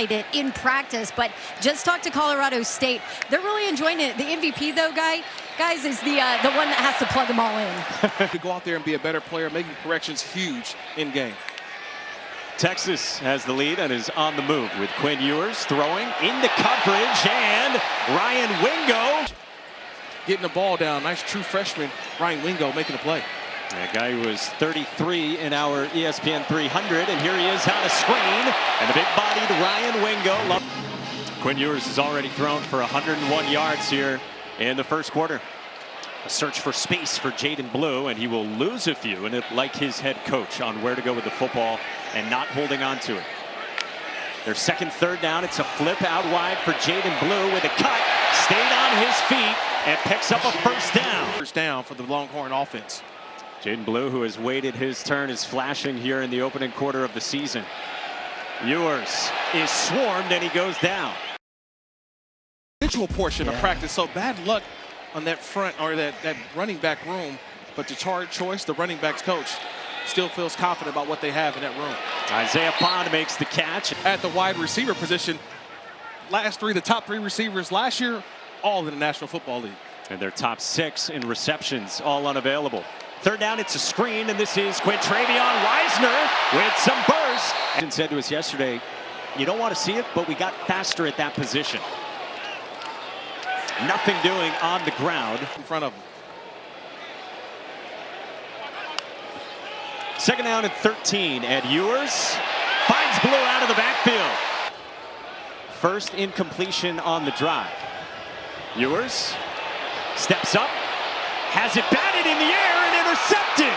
highlight it in practice, but just talk to Colorado State. They're really enjoying it. The MVP, though, guys, is the one that has to plug them all in. To go out there and be a better player, making corrections huge in game. Texas has the lead and is on the move with Quinn Ewers throwing into coverage, and Ryan Wingo getting the ball down. Nice true freshman Ryan Wingo making a play. A guy who was 33 in our ESPN 300, and here he is on a screen, and the big-bodied Ryan Wingo. Quinn Ewers has already thrown for 101 yards here in the first quarter. A search for space for Jaden Blue, and he will lose a few, and like his head coach on where to go with the football and not holding on to it. Their second third down. It's a flip out wide for Jaden Blue with a cut, stayed on his feet, and picks up a first down. First down for the Longhorn offense. Jaden Blue, who has waited his turn, is flashing here in the opening quarter of the season. Ewers is swarmed, and he goes down. Individual portion of practice, so bad luck on that front or that running back room, but the charge choice, the running backs coach still feels confident about what they have in that room. Isaiah Bond makes the catch. At the wide receiver position, the top three receivers last year, all in the National Football League. And their top 6 in receptions, all unavailable. Third down, it's a screen, and this is Quintravion Wiesner with some burst. And said to us yesterday, you don't want to see it, but we got faster at that position. Nothing doing on the ground. In front of him. Second down and 13, and Ewers finds Blue out of the backfield. First incompletion on the drive. Ewers steps up, has it batted in the air and intercepted.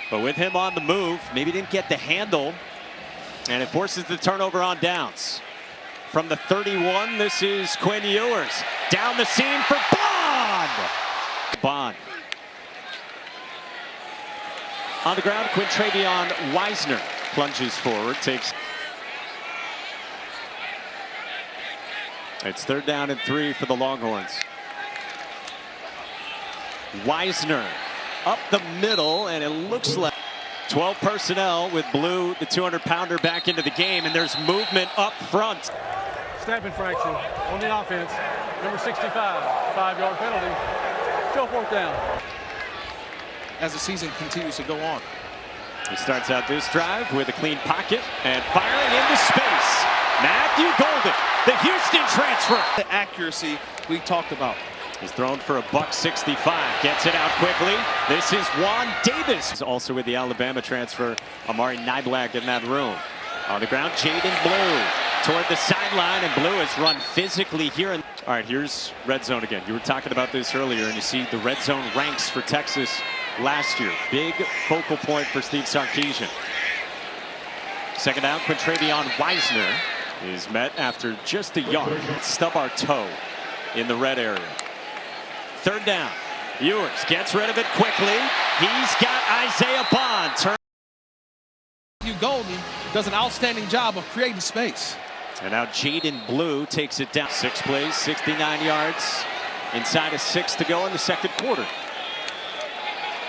But with him on the move, maybe didn't get the handle, and it forces the turnover on downs. From the 31, this is Quinn Ewers. Down the seam for Bond. On the ground, Quintravion Wiesner plunges forward, takes. It's third down and 3 for the Longhorns. Wiesner up the middle, and it looks like 12 personnel with Blue, the 200-pounder, back into the game, and there's movement up front. Snap infraction on the offense. Number 65, 5-yard penalty. Still fourth down. As the season continues to go on. He starts out this drive with a clean pocket and firing into space. Matthew Golden, the Houston transfer. The accuracy we talked about. He's thrown for $165. Gets it out quickly. This is Juan Davis. He's also with the Alabama transfer, Amari Niblack, in that room. On the ground, Jaden Blue toward the sideline, and Blue has run physically here. All right, here's red zone again. You were talking about this earlier, and you see the red zone ranks for Texas last year. Big focal point for Steve Sarkisian. Second down, Quintravion Wiesner is met after just a yard. Stub our toe in the red area. Third down, Ewers gets rid of it quickly. He's got Isaiah Bond. Golden does an outstanding job of creating space. And now Jaden Blue takes it down. 6 plays, 69 yards. Inside of 6 to go in the second quarter.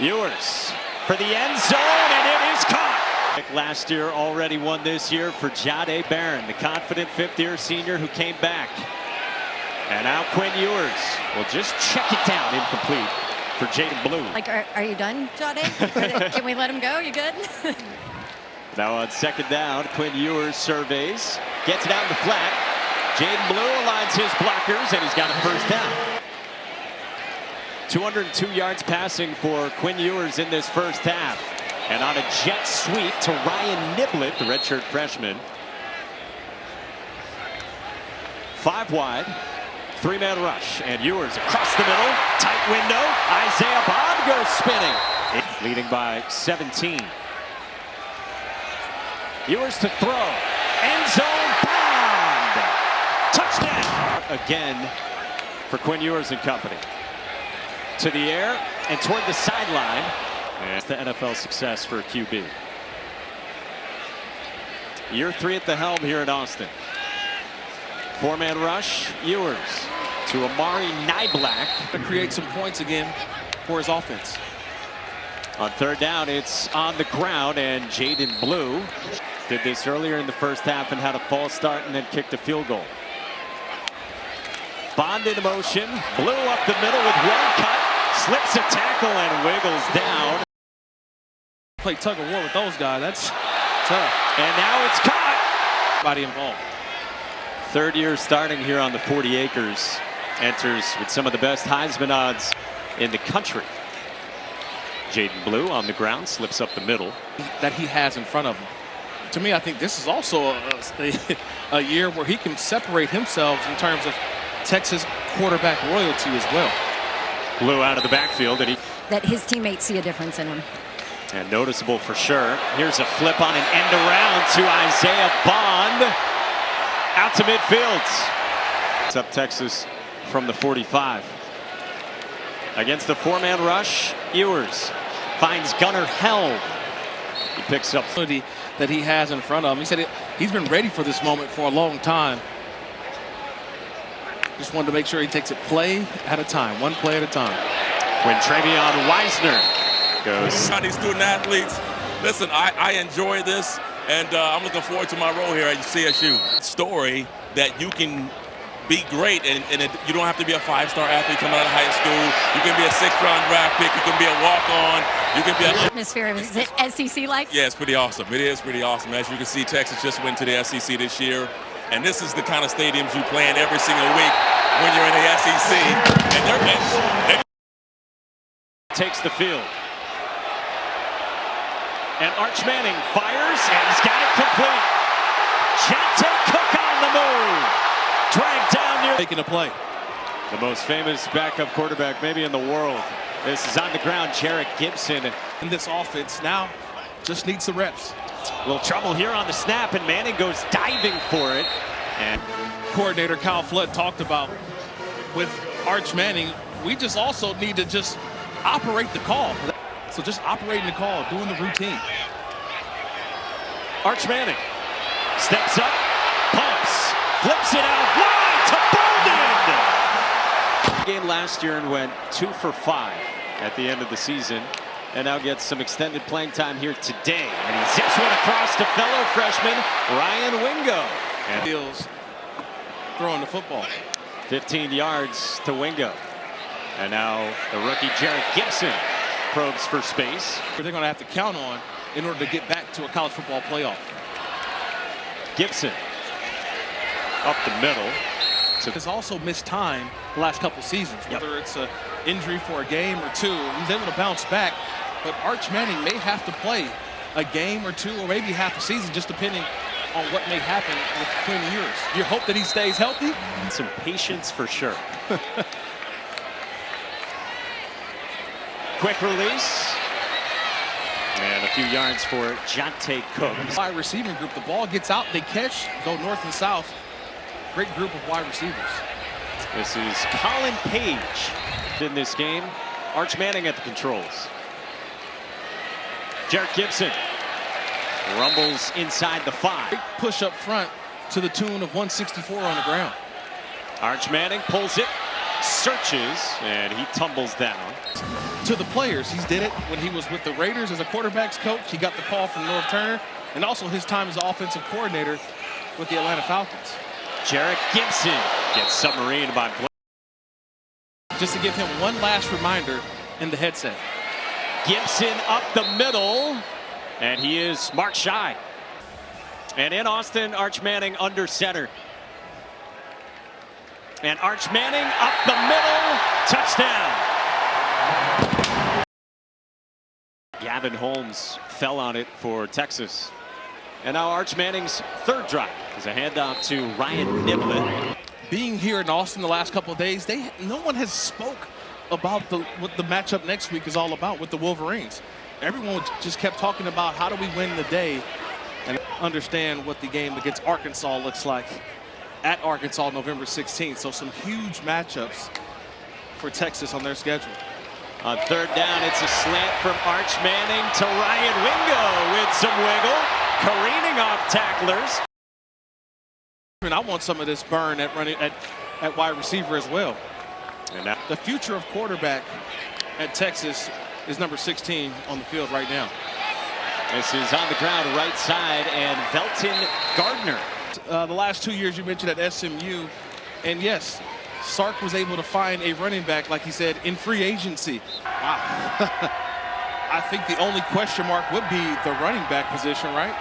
Ewers for the end zone, and it is caught. Last year, already won this year for Jahdae Barron, the confident fifth-year senior who came back. And now Quinn Ewers will just check it down, incomplete for Jaden Blue. Like, are you done, Jahdae? Can we let him go? You good? Now on second down, Quinn Ewers surveys, gets it out in the flat. Jaden Blue aligns his blockers, and he's got a first down. 202 yards passing for Quinn Ewers in this first half. And on a jet sweep to Ryan Niblett, the redshirt freshman. 5 wide, 3-man rush, and Ewers across the middle, tight window. Isaiah Bond goes spinning. Leading by 17. Ewers to throw. End zone, Bond! Touchdown! Again for Quinn Ewers and company. To the air and toward the sideline. And it's the NFL success for QB. Year 3 at the helm here in Austin. 4-man rush, Ewers to Amari Niblack. To create some points again for his offense. On third down, it's on the ground, and Jaden Blue Did this earlier in the first half and had a false start and then kicked a field goal. Bond in motion, Blue up the middle with one cut, slips a tackle and wiggles down. Play tug of war with those guys. That's tough. And now it's caught. Body involved. Third year starting here on the 40 acres. Enters with some of the best Heisman odds in the country. Jaden Blue on the ground, slips up the middle. That he has in front of him. To me, I think this is also a year where he can separate himself in terms of Texas quarterback royalty as well. Blue out of the backfield, and That his teammates see a difference in him. and noticeable for sure. Here's a flip on an end around to Isaiah Bond. Out to midfield. It's up Texas from the 45. Against the four-man rush, Ewers finds Gunnar Helm. He picks up that he has in front of him. He said he's been ready for this moment for a long time. Just wanted to make sure he takes it play at a time, one play at a time. when Travion Weisner goes. These student athletes, listen, I enjoy this, and I'm looking forward to my role here at CSU. Story that you can be great, and you don't have to be a five-star athlete coming out of high school. You can be a sixth-round draft pick. You can be a walk-on. You can be a atmosphere. Is it SEC like? Yeah, it's pretty awesome. It is pretty awesome. As you can see, Texas just went to the SEC this year, and this is the kind of stadiums you play in every single week when you're in the SEC. And they're takes the field. And Arch Manning fires, and he's got it complete. Jonte Cook on the move. Dragged down near Making a play. the most famous backup quarterback maybe in the world. This is on the ground, Jarrett Gibson. In this offense now just needs the reps. A little trouble here on the snap, and Manning goes diving for it. And Coordinator Kyle Flood talked about with Arch Manning, we just also need to just operate the call. So just operating the call, doing the routine. Arch Manning steps up, pumps, flips it out wide to Bolden. Game last year and went 2 for 5 at the end of the season, and now gets some extended playing time here today. And he zips one across to fellow freshman Ryan Wingo. And Feels throwing the football. 15 yards to Wingo. And now the rookie Jarrett Gibson probes for space. They're going to have to count on in order to get back to a college football playoff. Gibson up the middle. Has also missed time the last couple seasons, whether it's an injury for a game or two. He's able to bounce back, but Arch Manning may have to play a game or two or maybe half a season, just depending on what may happen between the years. You hope that he stays healthy. Some patience for sure. Quick release. And a few yards for Jonte Cook. Wide receiving group, the ball gets out, they catch, go north and south. Great group of wide receivers. This is Colin Page in this game. Arch Manning at the controls. Jarrett Gibson rumbles inside the 5. Big push up front to the tune of 164 on the ground. Arch Manning pulls it, searches, and he tumbles down. To the players, he did it when he was with the Raiders as a quarterback's coach. He got the call from Norv Turner, and also his time as offensive coordinator with the Atlanta Falcons. Jarrett Gibson gets submarined by Blake. Just to give him one last reminder in the headset. Gibson up the middle, and he is marked shy. And in Austin, Arch Manning under center. And Arch Manning up the middle, touchdown. Gavin Holmes fell on it for Texas. And now Arch Manning's third drive is a handoff to Ryan Niblett. Being here in Austin the last couple of days, no one has spoke about what the matchup next week is all about with the Wolverines. Everyone just kept talking about how do we win the day and understand what the game against Arkansas looks like at Arkansas November 16th. So some huge matchups for Texas on their schedule. On third down, it's a slant from Arch Manning to Ryan Wingo with some wiggle, careening off tacklers. And I want some of this burn at wide receiver as well. And now The future of quarterback at Texas is number 16 on the field right now. This is on the ground, right side, and Velton Gardner. The last 2 years you mentioned at SMU, and yes, Sark was able to find a running back, like he said, in free agency. Wow. I think the only question mark would be the running back position, right?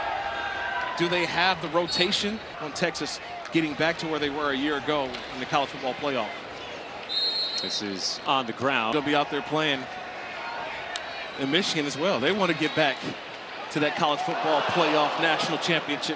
Do they have the rotation on Texas getting back to where they were a year ago in the college football playoff? This is on the ground. They'll be out there playing in Michigan as well. They want to get back to that college football playoff national championship